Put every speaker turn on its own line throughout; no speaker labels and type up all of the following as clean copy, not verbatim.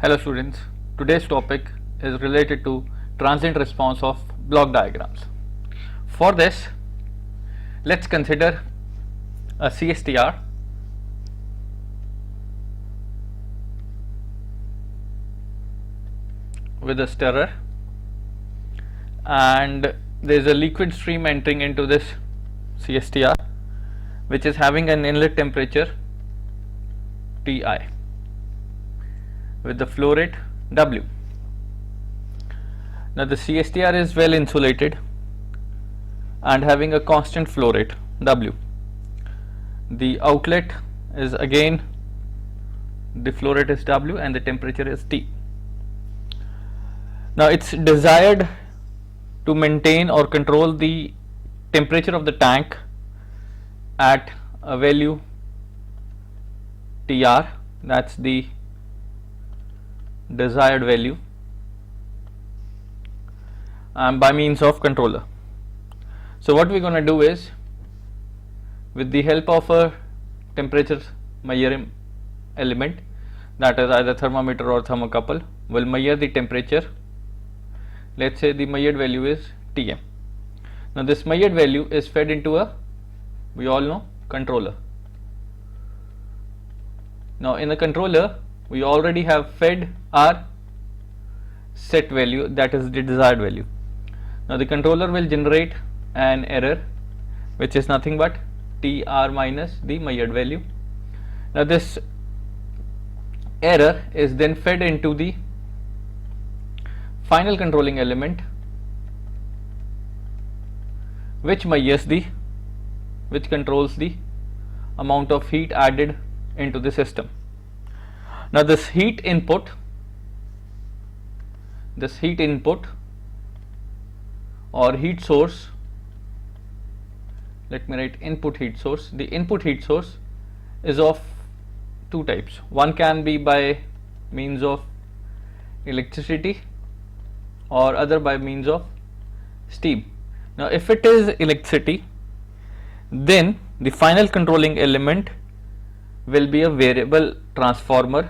Hello students, today's topic is related to transient response of block diagrams. For this, let's consider a CSTR with a stirrer, and there is a liquid stream entering into this CSTR which is having an inlet temperature Ti with the flow rate W. Now the CSTR is well insulated and having a constant flow rate W. The outlet is again, the flow rate is W and the temperature is T. Now it's desired to maintain or control the temperature of the tank at a value Tr, that's the desired value, by means of controller. So what we're going to do is, with the help of a temperature measuring element, that is either thermometer or thermocouple, will measure the temperature. Let's say the measured value is Tm. Now this measured value is fed into a, we all know, controller. Now in the controller we already have fed our set value, that is the desired value. Now the controller will generate an error which is nothing but Tr minus the measured value. Now this error is then fed into the final controlling element which controls the amount of heat added into the system. Now this heat input or heat source, let me write input heat source. The input heat source is of two types. One can be by means of electricity or other by means of steam. Now if it is electricity, then the final controlling element will be a variable transformer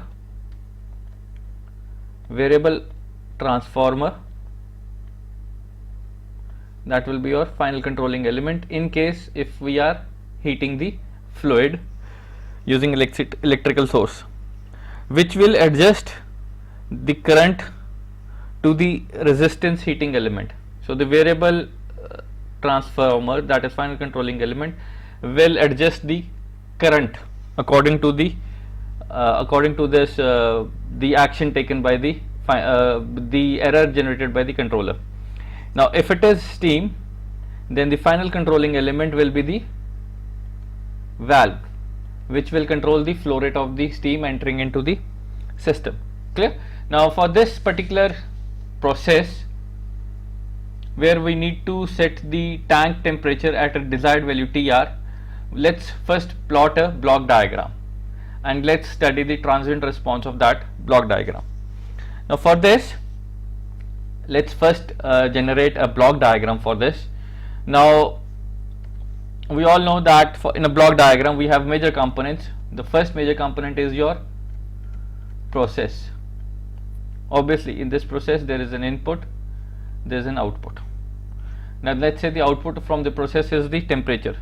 that will be your final controlling element in case if we are heating the fluid using electrical source, which will adjust the current to the resistance heating element. So the variable transformer, that is final controlling element, will adjust the current according to the the action taken by the error generated by the controller. Now if it is steam, then the final controlling element will be the valve which will control the flow rate of the steam entering into the system. Clear? Now for this particular process, where we need to set the tank temperature at a desired value Tr, let's first plot a block diagram and let's study the transient response of that block diagram. Now for this, let's first generate a block diagram for this. Now we all know that in a block diagram we have major components. The first major component is your process. Obviously in this process there is an input, there is an output. Now let's say the output from the process is the temperature,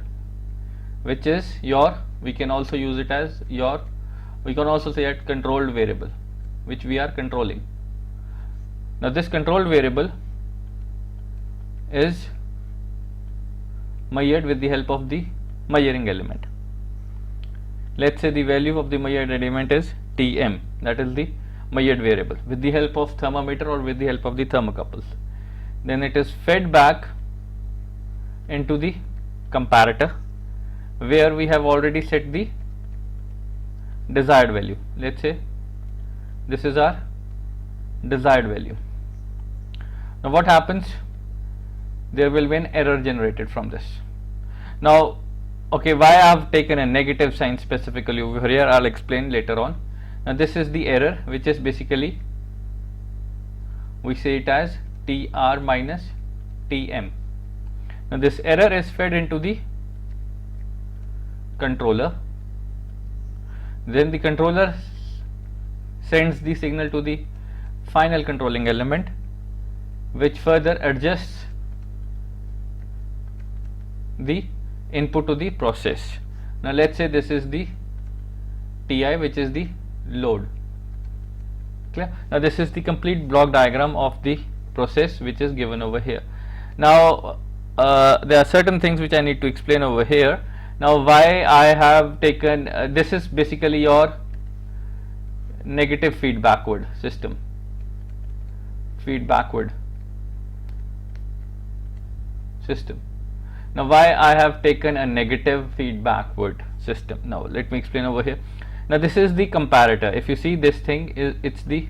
which is your, we can also use it as your, we can also say it controlled variable which we are controlling. Now this controlled variable is measured with the help of the measuring element. Let's say the value of the measured element is Tm, that is the measured variable, with the help of thermometer or with the help of the thermocouples. Then it is fed back into the comparator where we have already set the desired value. Let's say this is our desired value. Now what happens? There will be an error generated from this. Now okay, why I have taken a negative sign specifically over here, I'll explain later on. Now this is the error, which is basically, we say it as Tr minus Tm. Now this error is fed into the controller, then the controller sends the signal to the final controlling element, which further adjusts the input to the process. Now let's say this is the Ti, which is the load. Clear? Now this is the complete block diagram of the process which is given over here. Now there are certain things which I need to explain over here. Now why I have taken this is basically your negative feed backward system, Now why I have taken a negative feed backward system? Now let me explain over here. Now this is the comparator. If you see this thing, it's the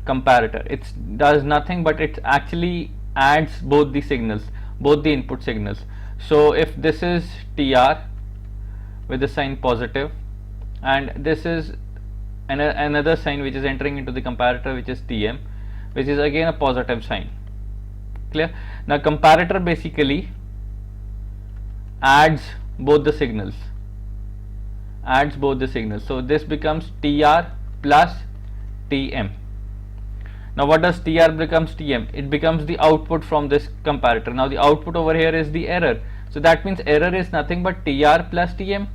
comparator. It does nothing but it actually adds both the signals, both the input signals. So if this is TR with the sign positive, and this is another sign which is entering into the comparator, which is TM, which is again a positive sign. Clear? Now comparator basically adds both the signals, so this becomes TR plus TM. Now what does TR becomes TM? It becomes the output from this comparator. Now the output over here is the error, so that means error is nothing but TR plus TM.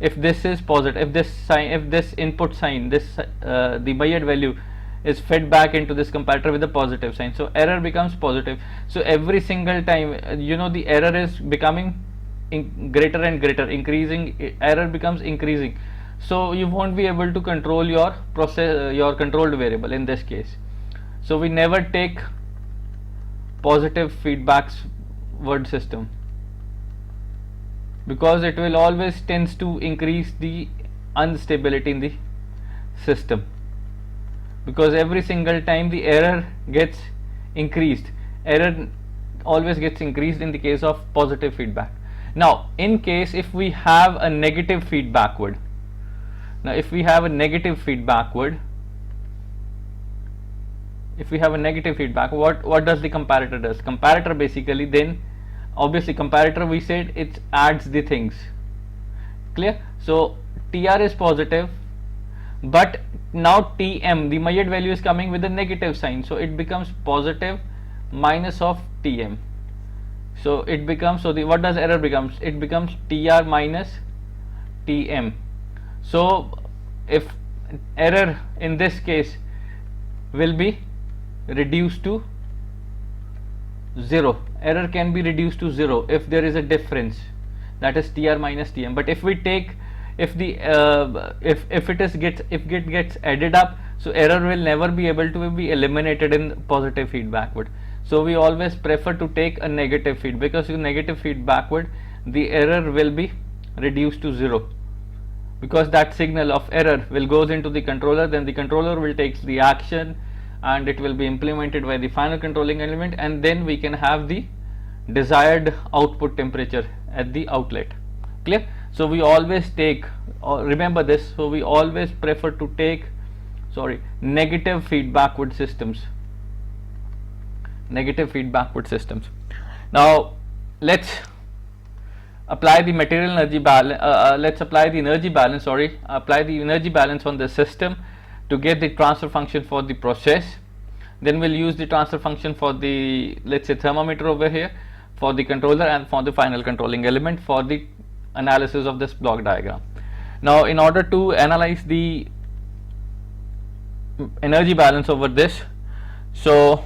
If this is positive, if this input sign, the Bayes value is fed back into this comparator with a positive sign, so error becomes positive. So every single time, the error is becoming greater and greater, increasing, error becomes increasing. So you won't be able to control your process, your controlled variable in this case. So we never take positive feedbacks word system, because it will always tends to increase the instability in the system, because every single time the error gets increased, error always gets increased in the case of positive feedback. Now in case if we have a negative feed backward, what does the comparator does? Comparator basically, then obviously comparator, we said it adds the things. Clear? So TR is positive, but now TM, the Bayes value is coming with a negative sign, so it becomes positive minus of TM. So it becomes, what does error becomes? It becomes TR minus TM. So if error in this case will be reduced to 0, error can be reduced to 0 if there is a difference, that is TR minus TM. But if we take, if it gets added up, so error will never be able to be eliminated in positive feed backward. So we always prefer to take a negative feed, because in negative feed backward the error will be reduced to 0, because that signal of error will goes into the controller, then the controller will take the action and it will be implemented by the final controlling element, and then we can have the desired output temperature at the outlet. Clear? So we always take, remember this, so we always prefer to take negative feed backward systems. Now let's apply the material energy balance, apply the energy balance on the system to get the transfer function for the process. Then we'll use the transfer function for the, let's say, thermometer over here, for the controller, and for the final controlling element for the analysis of this block diagram. Now in order to analyze the energy balance over this, so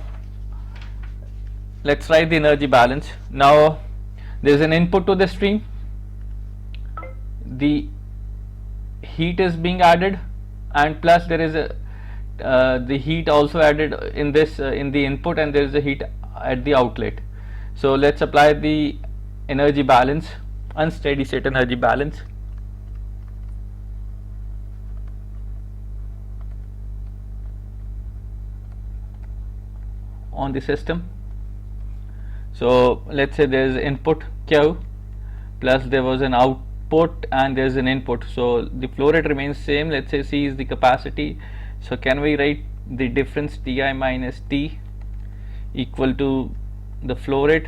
let's write the energy balance. Now there is an input to the stream, the heat is being added, and plus there is the heat also added in this in the input, and there is a heat at the outlet. So let's apply the energy balance, unsteady state energy balance. On the system. So let's say there is input Q, plus there was an output and there is an input, so the flow rate remains same. Let's say C is the capacity, so can we write the difference Ti minus T equal to the flow rate,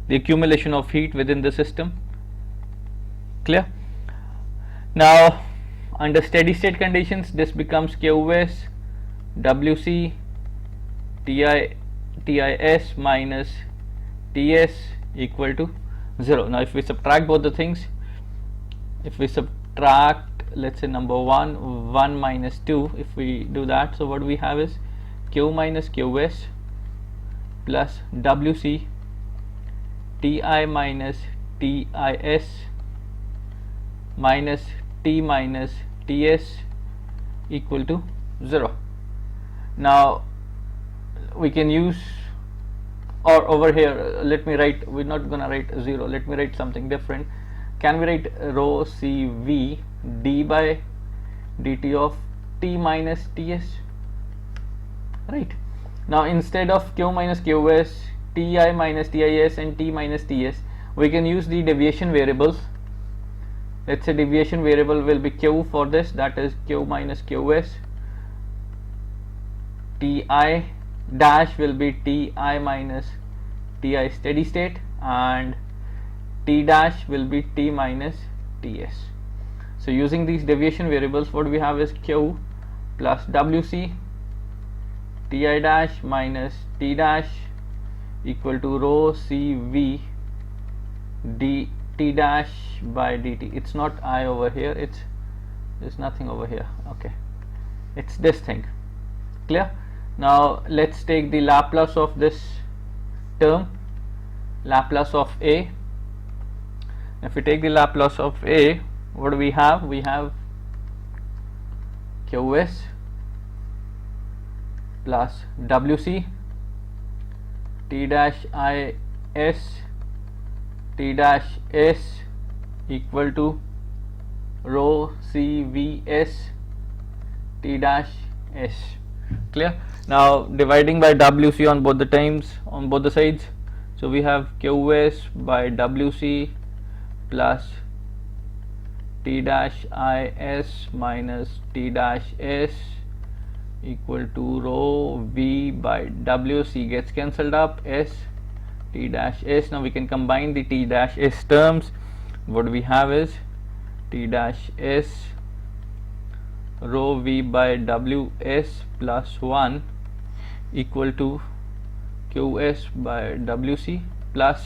the accumulation of heat within the system? Clear? Now under steady state conditions, this becomes QS WC TIS minus TS equal to 0. Now if we subtract both the things, if we subtract, let's say number 1 minus 2, if we do that, so what we have is Q minus QS plus WC TI minus TIS minus T minus TS equal to 0. Now we can use, or over here let me write, we're not gonna write 0, let me write something different. Can we write rho CV d by dt of T minus TS, right? Now instead of Q minus QS, TI minus TIS and T minus TS, we can use the deviation variables. Let's say deviation variable will be Q for this, that is Q minus QS, TI dash will be TI minus TI steady state, and T dash will be T minus TS. So using these deviation variables, what we have is Q plus WC TI dash minus T dash equal to rho CV dt dash by dt. It's not I over here, there's nothing over here, okay, it's this thing. Clear? Now let's take the Laplace of this term, Laplace of A. If we take the Laplace of A, what do we have? We have QS plus WC T dash IS T dash S equal to rho CVS T dash S. Clear? Now dividing by WC on both the times, on both the sides, so we have QS by WC plus T dash IS minus T dash S equal to rho V by WC gets cancelled up, S T dash S. Now we can combine the T dash S terms. What we have is T dash S rho V by WS plus 1 equal to QS by WC plus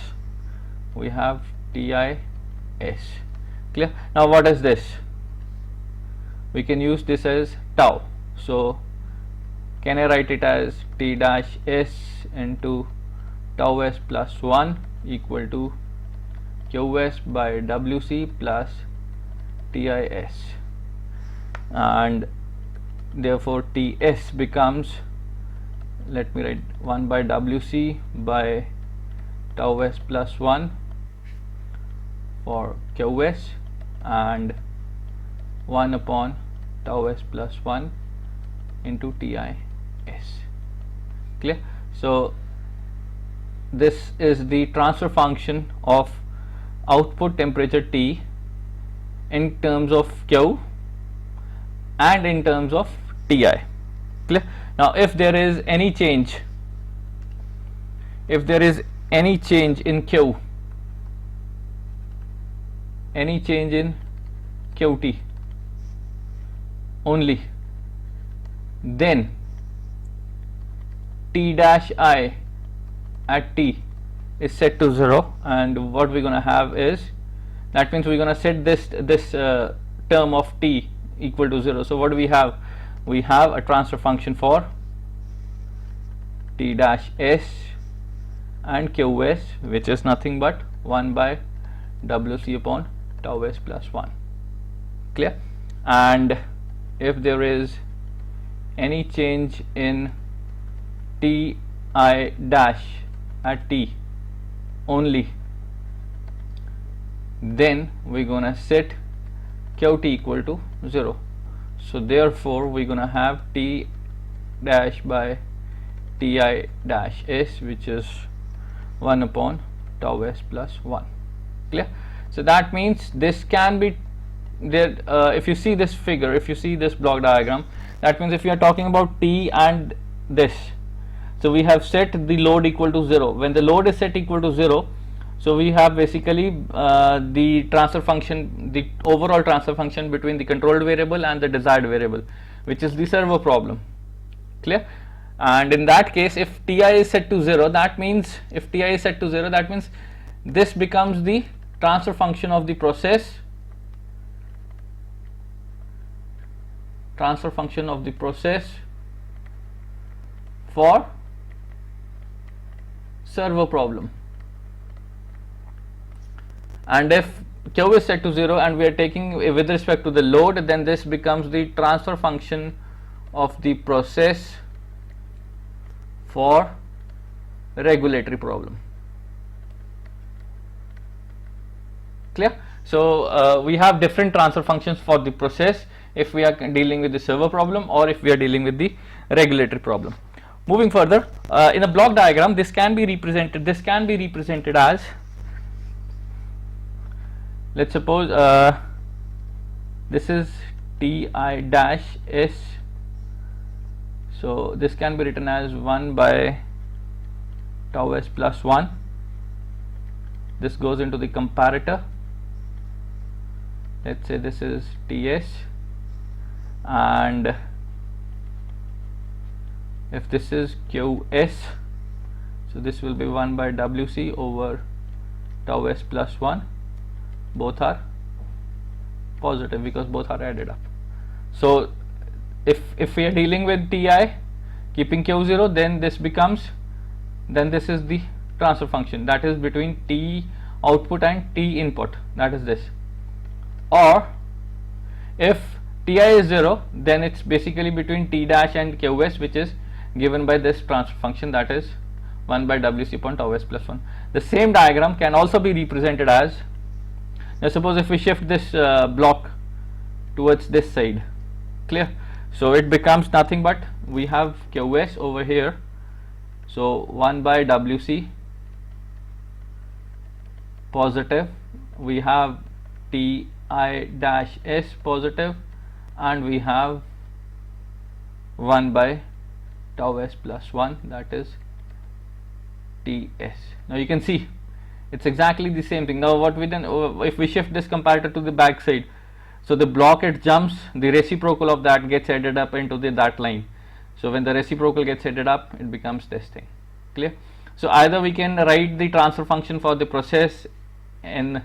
we have TIS. Clear? Now what is this? We can use this as tau. So can I write it as T dash S into tau S plus 1 equal to QS by WC plus TIS, and therefore TS becomes, let me write 1 by WC by tau S plus 1 for QS and 1 upon tau S plus 1 into TIS. Clear? So this is the transfer function of output temperature T in terms of Q and in terms of Ti. Clear? Now if there is any change, in Q, any change in QT only, then T dash I at T is set to 0, and what we're gonna have is, that means we're gonna set this term of T equal to 0. So what do we have? We have a transfer function for T dash S and QS, which is nothing but 1 by WC upon tau S plus 1. Clear? And if there is any change in Ti dash at T only, then we're gonna set Qt equal to 0. So therefore we're gonna have T dash by Ti dash S, which is 1 upon tau S plus 1. Clear? So that means this can be there. If you see this figure, if you see this block diagram, that means if you are talking about T and this, so we have set the load equal to 0. When the load is set equal to 0, So we have basically the transfer function, the overall transfer function between the controlled variable and the desired variable, which is the servo problem. Clear? And in that case, if Ti is set to 0, that means this becomes the transfer function of the process, for servo problem. And if Q is set to 0 and we are taking with respect to the load, then this becomes the transfer function of the process for regulatory problem. Clear? So we have different transfer functions for the process if we are dealing with the servo problem or if we are dealing with the regulatory problem. Moving further, in a block diagram, this can be represented as, let's suppose this is Ti dash S. So this can be written as 1 by tau S plus 1. This goes into the comparator. Let's say this is Ts, and if this is Qs, so this will be 1 by Wc over tau S plus 1. Both are positive because both are added up. So if we are dealing with Ti keeping Q0, then this is the transfer function, that is between T output and T input, that is this. Or if Ti is 0, then it's basically between T dash and Qs, which is given by this transfer function, that is 1 by Wc upon tau S plus 1. The same diagram can also be represented as, now suppose if we shift this block towards this side. Clear? So it becomes nothing but we have Qs over here, so 1 by Wc positive, we have Ti dash S positive, and we have 1 by tau S plus 1, that is Ts. Now you can see it's exactly the same thing. Now what we then, if we shift this comparator to the back side, so the block it jumps, the reciprocal of that gets added up into that line. So when the reciprocal gets added up, it becomes this thing. Clear? So either we can write the transfer function for the process in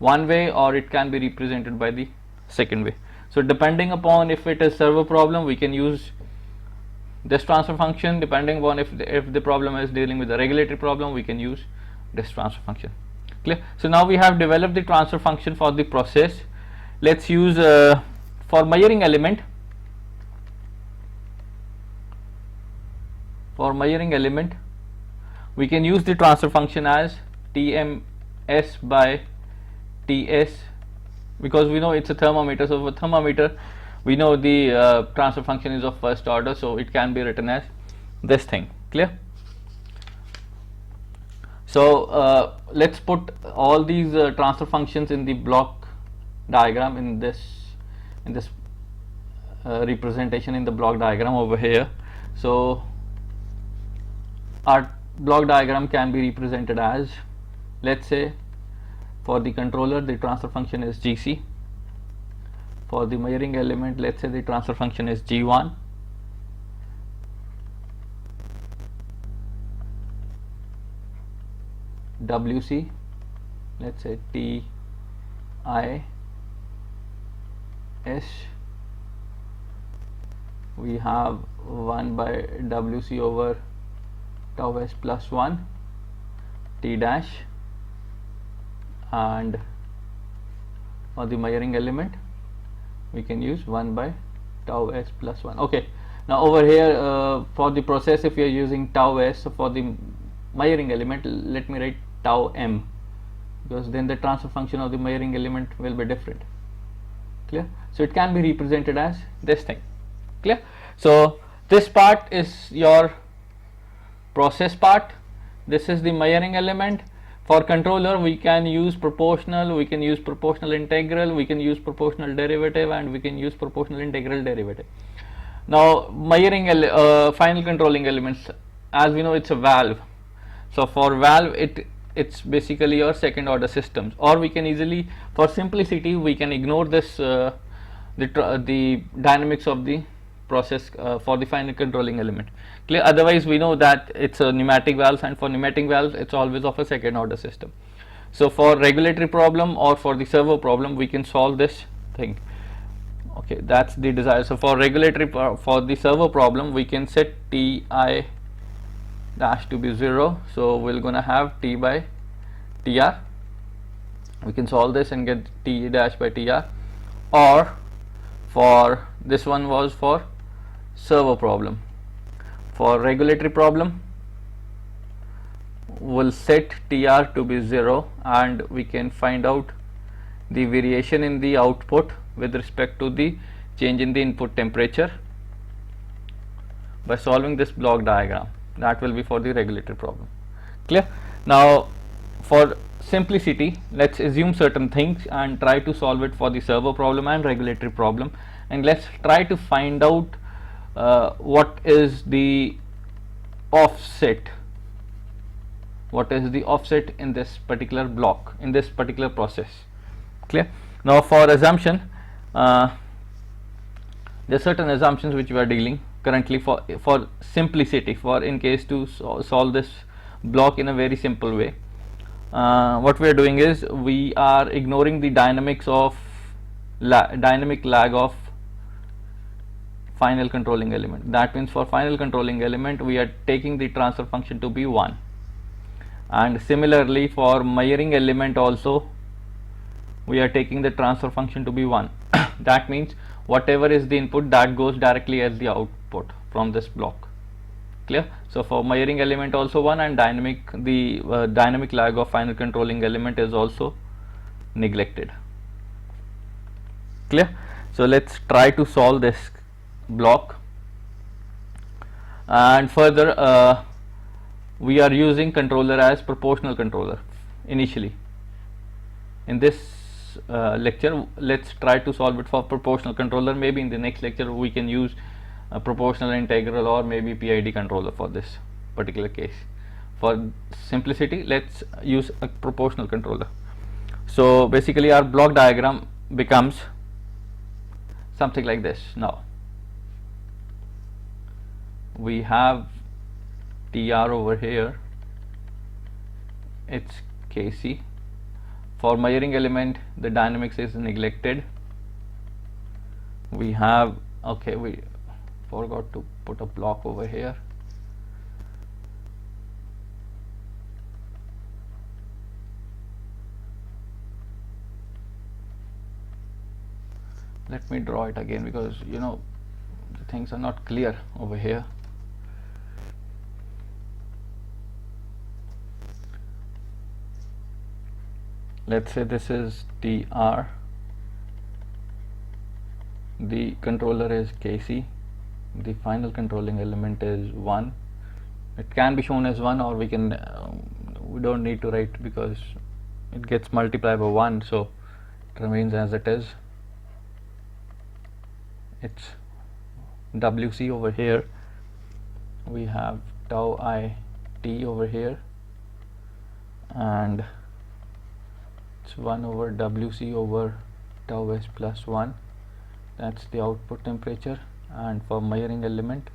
one way, or it can be represented by the second way. So depending upon if it is servo problem, we can use this transfer function. Depending upon if the problem is dealing with a regulatory problem, we can use this transfer function. Clear? So now we have developed the transfer function for the process. Let's use for measuring element. For measuring element, we can use the transfer function as Tms by Ts, because we know it's a thermometer. So for thermometer, we know the transfer function is of first order, so it can be written as this thing. Clear? So let's put all these transfer functions in the block diagram in this representation in the block diagram over here. So our block diagram can be represented as, let's say for the controller the transfer function is Gc. For the measuring element, let's say the transfer function is G1. Wc, let's say Ti S, we have 1 by Wc over tau S plus 1 T dash, and for the measuring element we can use 1 by tau S plus 1. Okay, now over here for the process, if we are using tau S, so for the measuring element let me write tau M, because then the transfer function of the measuring element will be different. Clear? So it can be represented as this thing. Clear? So this part is your process part, this is the measuring element. For controller we can use proportional, we can use proportional integral, we can use proportional derivative, and we can use proportional integral derivative. Now measuring final controlling elements, as we know it's a valve. So for valve it's basically your second order systems. Or we can easily, for simplicity, we can ignore this the dynamics of the process for the final controlling element. Clear? Otherwise we know that it's a pneumatic valves, and for pneumatic valves it's always of a second order system. So for regulatory problem or for the servo problem, we can solve this thing. Okay, that's the desire. So for regulatory for the servo problem, we can set Ti dash to be 0. So we're gonna have T by Tr. We can solve this and get T dash by Tr. Or for this one was for servo problem. For regulatory problem, we'll set Tr to be 0, and we can find out the variation in the output with respect to the change in the input temperature by solving this block diagram. That will be for the regulatory problem. Clear? Now for simplicity, let's assume certain things and try to solve it for the servo problem and regulatory problem, and let's try to find out what is the offset in this particular block, in this particular process. Clear? Now for assumption, there are certain assumptions which we are dealing currently for simplicity, for in case to solve this block in a very simple way. What we are doing is we are ignoring the dynamics of dynamic lag of final controlling element. That means for final controlling element we are taking the transfer function to be 1, and similarly for measuring element also we are taking the transfer function to be 1. That means whatever is the input, that goes directly as the output from this block. Clear? So for measuring element also 1, and dynamic lag of final controlling element is also neglected. Clear? So let's try to solve this block, and further we are using controller as proportional controller initially. In this lecture, let's try to solve it for proportional controller. Maybe in the next lecture we can use a proportional integral or maybe PID controller for this particular case. For simplicity, let's use a proportional controller. So basically our block diagram becomes something like this. Now we have Tr over here, it's Kc. For measuring element, the dynamics is neglected. We have, okay, we forgot to put a block over here. Let me draw it again, because you know the things are not clear over here. Let's say this is Tr, the controller is Kc, the final controlling element is 1. It can be shown as 1, or we can we don't need to write because it gets multiplied by 1, so it remains as it is. It's Wc over here, we have tau I t over here, and it's 1 over Wc over tau s plus 1. That's the output temperature, and for measuring element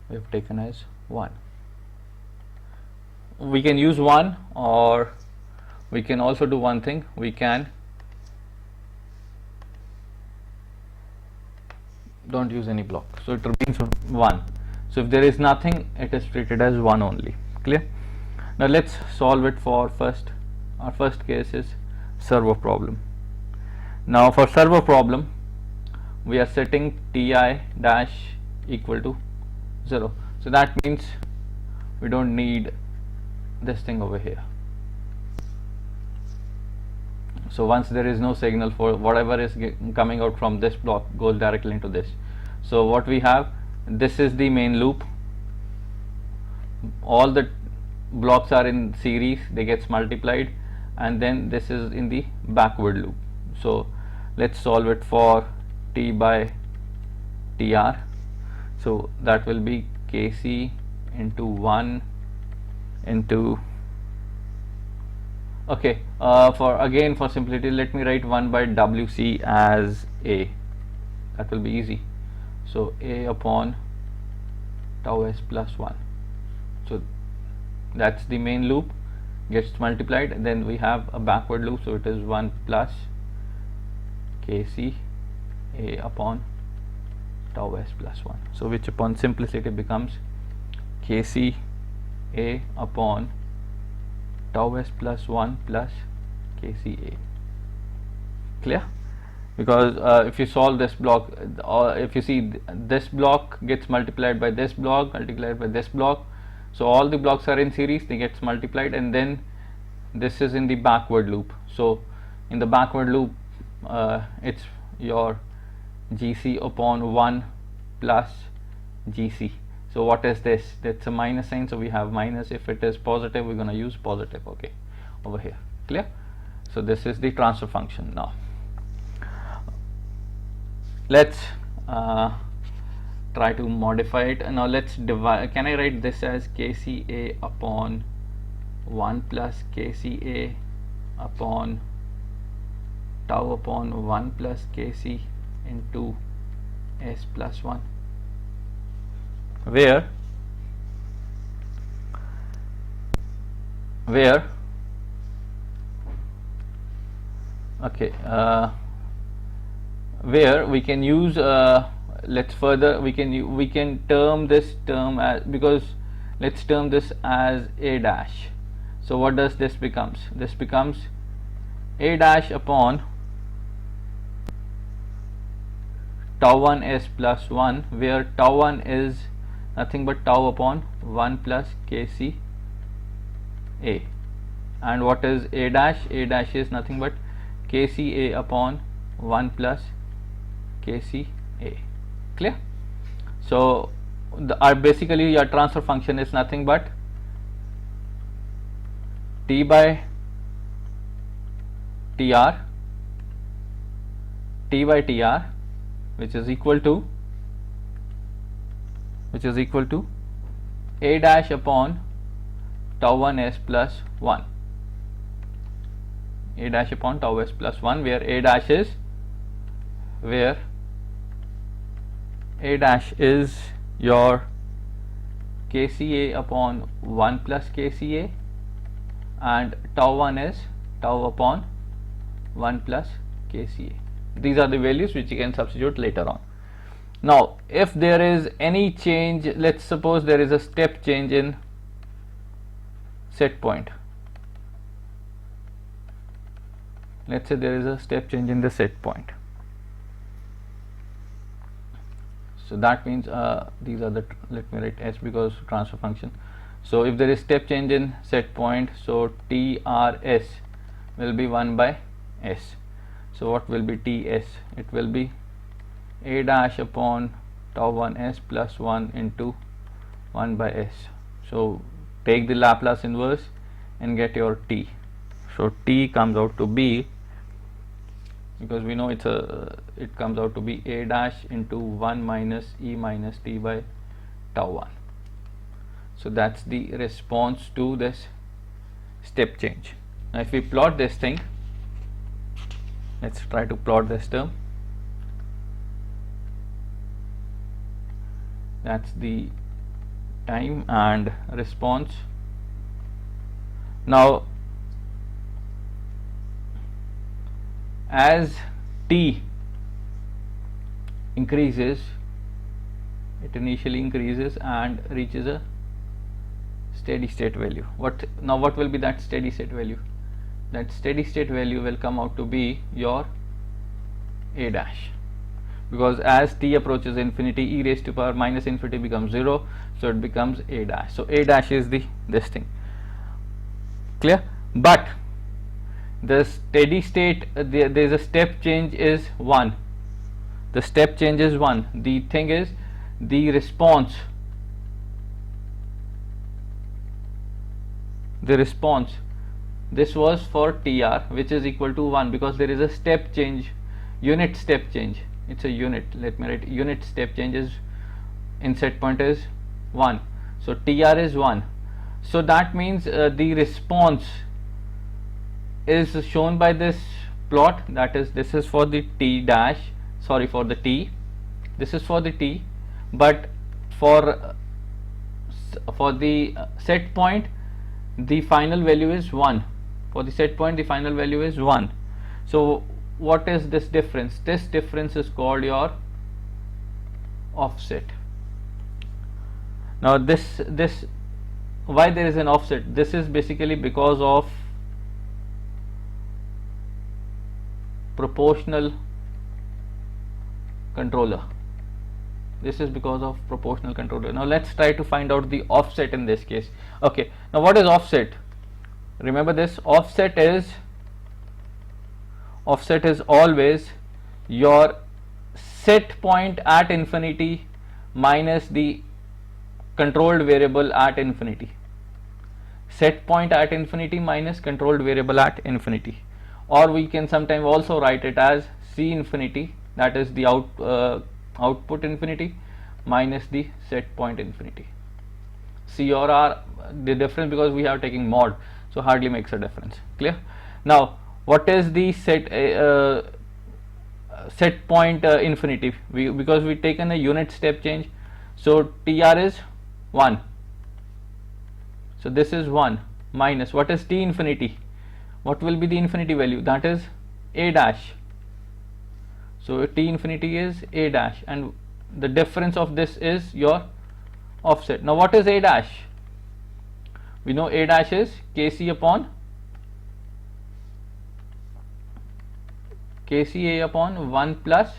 we have taken as 1. We can use 1, or we can also do one thing, we can don't use any block, so it remains 1. So if there is nothing, it is treated as 1 only. Clear? Now let's solve it for our first case is servo problem. Now for servo problem, we are setting Ti dash equal to 0. So that means we don't need this thing over here. So once there is no signal, for whatever is coming out from this block goes directly into this. So what we have, this is the main loop, all the blocks are in series, they gets multiplied, and then this is in the backward loop. So let's solve it for T by Tr. So that will be Kc into 1 into Okay, for simplicity, let me write 1 by WC as A. That will be easy. So A upon tau s plus 1. So that's the main loop gets multiplied, and then we have a backward loop, so it is 1 plus Kc A upon tau s plus 1. So which upon simplicity becomes Kc A upon tau s plus 1 plus Kc A. Clear? Because if you solve this block, or if you see this block gets multiplied by this block, multiplied by this block, so all the blocks are in series, they gets multiplied, and then this is in the backward loop. So in the backward loop, it's your Gc upon 1 plus Gc. So what is this? That's a minus sign, so we have minus. If it is positive, we're going to use positive. Okay, over here. Clear? So this is the transfer function. Now let's try to modify it. Now let's divide. Can I write this as Kca upon 1 plus Kca upon tau upon 1 plus Kc into s plus 1, where okay, where we can use let's further we can term this term as, because let's term this as A dash. So what does this becomes? This becomes A dash upon tau 1 s plus 1, where tau 1 is nothing but tau upon 1 plus Kc A, and what is A dash? A dash is nothing but Kc A upon 1 plus Kc A. Clear? So basically your transfer function is nothing but T by Tr, which is equal to A dash upon tau 1 s plus 1, A dash upon tau s plus 1, where A dash is your Kca upon 1 plus Kca, and tau 1 is tau upon 1 plus Kca. These are the values which you can substitute later on. Now if there is any change, let's suppose there is a step change in set point. Let's say there is a step change in the set point. So that means these are the, let me write s because transfer function. So if there is step change in set point, so TRS will be 1 by s. So what will be Ts? It will be A dash upon tau 1 s plus 1 into 1 by s. So take the Laplace inverse and get your T. So T comes out to be, because we know it comes out to be A dash into 1 minus E minus T by tau 1. So that's the response to this step change. Now if we plot this thing, let's try to plot this term. That's the time and response. Now as t increases, it initially increases and reaches a steady state value. What will be that steady state value? That steady state value will come out to be your A dash, because as t approaches infinity, e raised to power minus infinity becomes 0, so it becomes A dash. So A dash is this thing. Clear? But the steady state, there is a step change is 1. The step change is 1. The thing is, the response, this was for TR, which is equal to 1, because there is a step change, unit step change. It's a unit. Let me write unit step changes in set point is 1. So TR is 1. So that means the response is shown by this plot, that is, this is for the t dash, sorry, for the t, this is for the t, but for the set point the final value is 1. For the set point the final value is 1. So what is this difference? This difference is called your offset. Now this why there is an offset? This is basically because of proportional controller. This is because of proportional controller. Now let's try to find out the offset in this case. Okay, now what is offset? Remember this, offset is always your set point at infinity minus the controlled variable at infinity. Set point at infinity minus controlled variable at infinity, or we can sometimes also write it as C infinity, that is the output infinity minus the set point infinity. C or R, the difference, because we have taken mod, so hardly makes a difference. Clear? Now what is the set point infinity? Because we taken a unit step change, so TR is 1, so this is 1 minus what is T infinity? What will be the infinity value? That is A dash. So T infinity is A dash, and the difference of this is your offset. Now what is A dash? We know A dash is Kc upon Kca upon 1 plus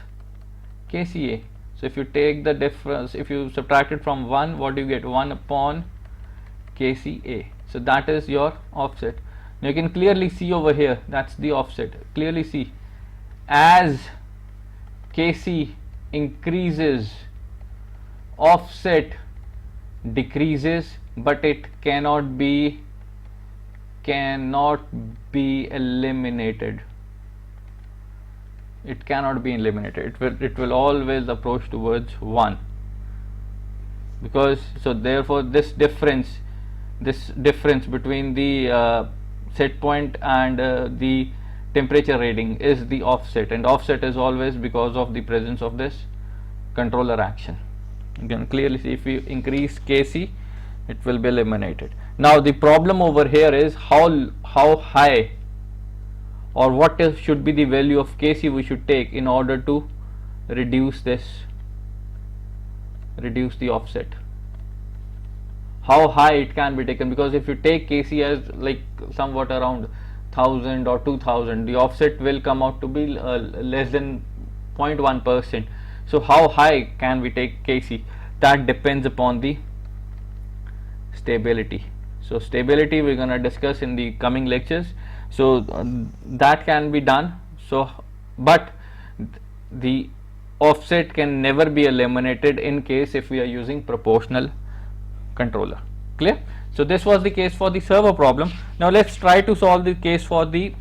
Kca. So if you take the difference, if you subtract it from 1, what do you get? 1 upon Kca. So that is your offset. Now you can clearly see over here, that's the offset. Clearly see, as Kc increases, offset decreases, but it cannot be eliminated. It cannot be eliminated. It will always approach towards 1, because so therefore this difference between the set point and the temperature reading is the offset, and offset is always because of the presence of this controller action. You can clearly see, if you increase Kc, it will be eliminated. Now the problem over here is how high, or what should be the value of Kc we should take in order to reduce the offset. How high it can be taken, because if you take Kc as like somewhat around 1000 or 2000, the offset will come out to be less than 0.1%. So how high can we take Kc? That depends upon the stability. So stability we're going to discuss in the coming lectures. So that can be done. So but the offset can never be eliminated in case if we are using proportional controller. Clear? So this was the case for the servo problem. Now let's try to solve the case for the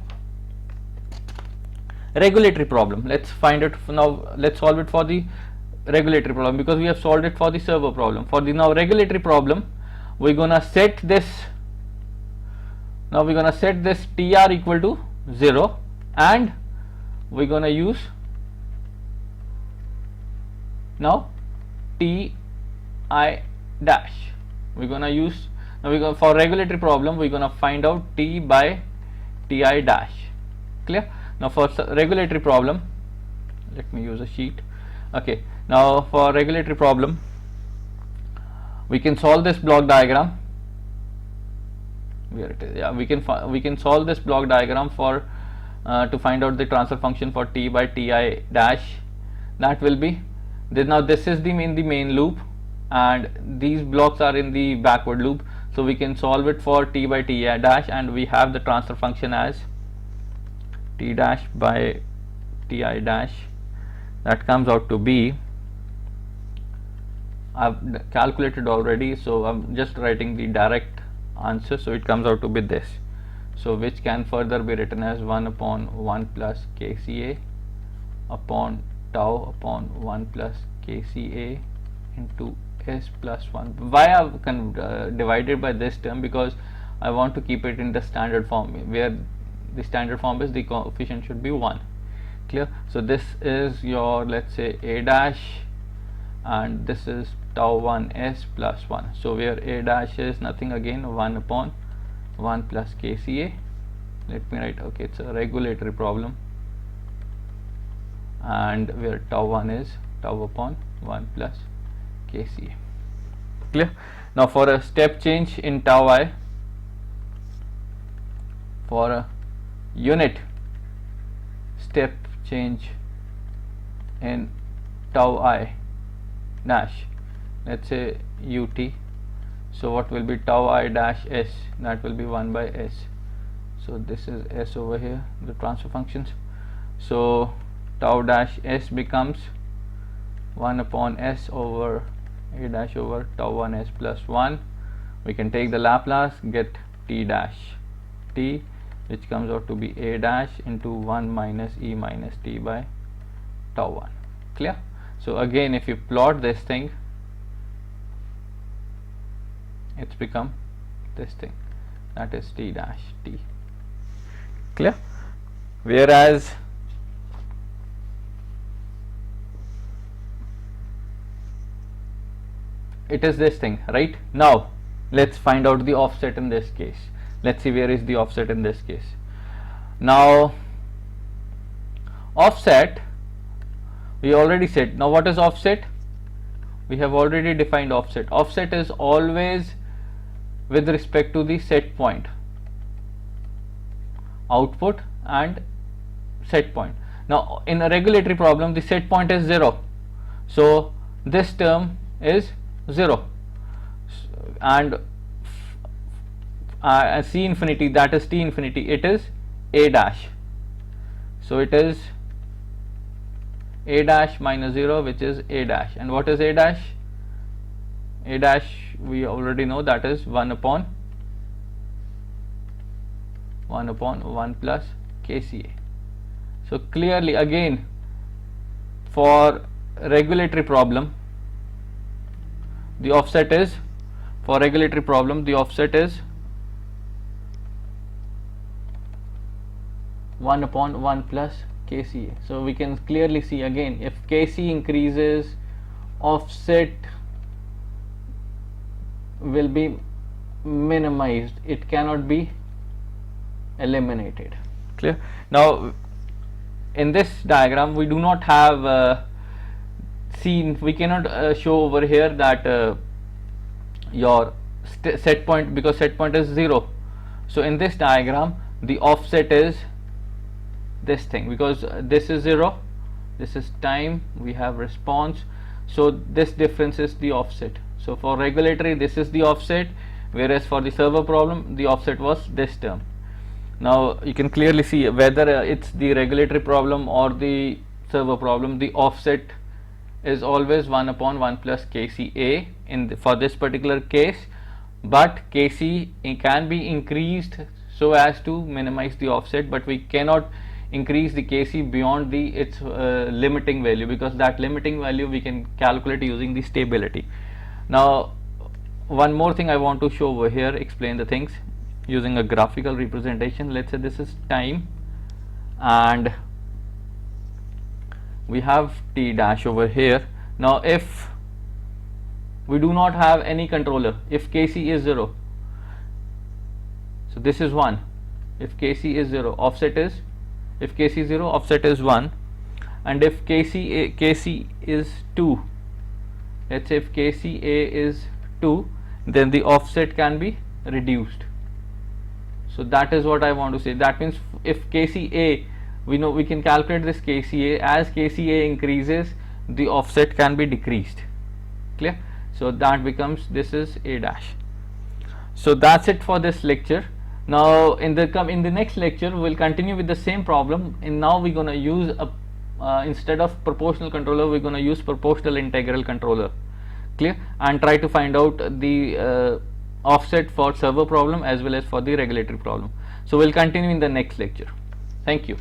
regulatory problem. Let's find it now. Let's solve it for the regulatory problem, because we have solved it for the servo problem. For the now regulatory problem, we're gonna set this. Now we're gonna set this TR equal to 0, and we're gonna use now TI dash. We're gonna use now for regulatory problem we're gonna find out T by Ti dash. Clear? Now for regulatory problem, let me use a sheet. Okay, now for regulatory problem we can solve this block diagram. Where it is? Yeah, we can solve this block diagram for to find out the transfer function for T by Ti dash. That will be this. Now this is in the main loop, and these blocks are in the backward loop. So we can solve it for T by Ti dash, and we have the transfer function as T dash by Ti dash. That comes out to be, I've calculated already, so I'm just writing the direct answer. So it comes out to be this, so which can further be written as 1 upon 1 plus Kca upon tau upon 1 plus Kca into S plus 1. Why I've divided by this term? Because I want to keep it in the standard form, where the standard form is the coefficient should be 1. Clear? So this is your, let's say, a dash, and this is tau 1 s plus 1. So where a dash is nothing again 1 upon 1 plus kCa. Let me write, okay, it's a regulatory problem, and where tau 1 is tau upon 1 plus kCa. Clear? Now for a step change in tau I, for a unit step change in tau I dash, let's say ut, so what will be tau I dash s? That will be 1 by s. So this is s over here, the transfer functions. So tau dash s becomes 1 upon s over a dash over tau 1 s plus 1. We can take the Laplace, get t dash t, which comes out to be a dash into 1 minus e minus t by tau 1. Clear? So again, if you plot this thing, it's become this thing, that is t dash t. Clear? Whereas it is this thing, right? Now let's find out the offset in this case. Let's see where is the offset in this case. Now offset, we already said. Now what is offset? We have already defined offset. Offset is always with respect to the set point, output and set point. Now in a regulatory problem, the set point is 0, so this term is 0, and c infinity, that is t infinity, it is a dash. So it is a dash minus 0, which is a dash. And what is a dash? A dash, we already know, that is 1 upon 1 plus kCa. So clearly again, for regulatory problem, the offset is, for regulatory problem, the offset is 1 upon 1 plus kCa. So we can clearly see again, if kc increases, offset will be minimized, it cannot be eliminated. Clear? Now in this diagram we do not have we cannot show over here that your set point, because set point is 0. So in this diagram the offset is this thing, because this is 0, this is time, we have response, so this difference is the offset. So for regulatory this is the offset, whereas for the servo problem the offset was this term. Now you can clearly see whether it's the regulatory problem or the servo problem, the offset is always 1 upon 1 plus kCa for this particular case, but kc can be increased so as to minimize the offset, but we cannot increase the kc beyond its limiting value, because that limiting value we can calculate using the stability. Now one more thing I want to show over here, explain the things using a graphical representation. Let's say this is time and we have t dash over here. Now if we do not have any controller, if kc is 0, so this is 1, if kc is 0, offset is, if kc is 0, offset is 1, and if kc is 2, let's say if kCa is 2, then the offset can be reduced. So that is what I want to say. That means if kCa, we know we can calculate this kCa, as kCa increases the offset can be decreased. Clear? So that becomes, this is a dash. So that's it for this lecture. Now in the next lecture we will continue with the same problem, and now we're going to use instead of proportional controller we're going to use proportional integral controller. Clear? And try to find out the offset for servo problem as well as for the regulatory problem. So we'll continue in the next lecture. Thank you.